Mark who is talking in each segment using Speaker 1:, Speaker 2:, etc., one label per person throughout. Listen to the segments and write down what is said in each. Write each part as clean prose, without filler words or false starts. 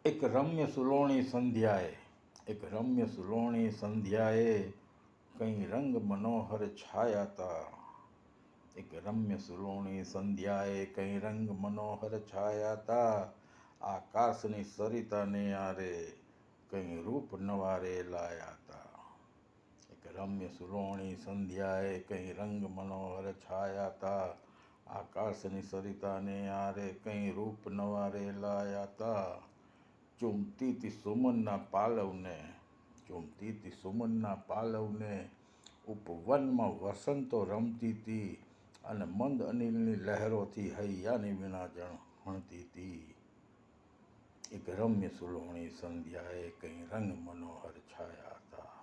Speaker 1: एक रम्य सुलोणी संध्याए एक रम्य सुलोणी संध्याए कहीं रंग मनोहर छाया था। एक रम्य सुलोणी संध्याए कहीं रंग मनोहर छाया था। आकाशनी सरिताने आरे कहीं रूप नवारे लाया था। एक रम्य सुलोणी संध्याए कहीं रंग मनोहर छाया था। आकाशनी सरिताने आरे कहीं रूप नवारे लाया था। ચૂમતી તી સુમનના પાલવને ચૂમતી તી સુમનના પાલવને ઉપવનમાં વસંતો રમતી હતી અને મંદ અનિલની લહેરોથી હૈયાની વીણા જણતી હતી। એક રમ્ય સુલોણી સંધ્યાએ કઈ રંગ મનોહર છાયા હતા।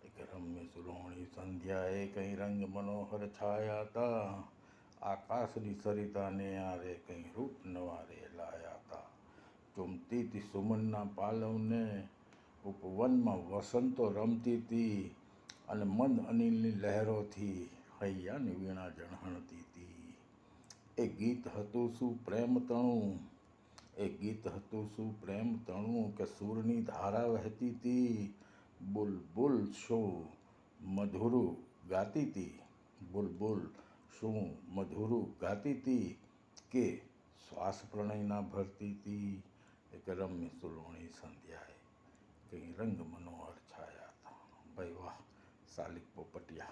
Speaker 1: એક રમ્ય સુલોણી સંધ્યાએ કઈ રંગ મનોહર છાયા હતા। આકાશની સરિતાને આરે કઈ રૂપ નવારે લાયા હતા। ચૂમતી તી સુમનના પાલવને ઉપવનમાં વસંતો રમતી હતી અને મંદ અનિલની લહેરોથી હૈયાની વીણા જણહણતી હતી। એ ગીત હતું શું પ્રેમ તણું એ ગીત હતું શું પ્રેમ તણું કે સૂરની ધારા વહેતી હતી। બુલબુલ શું મધુરું ગાતી હતી બુલબુલ શું મધુરું ગાતી હતી કે શ્વાસ પ્રણયના ભરતી હતી। एक रम्य सुलोणी संध्याए कहीं रंग मनोहर छाया था। भाई वाह, सालिक पोपटिया।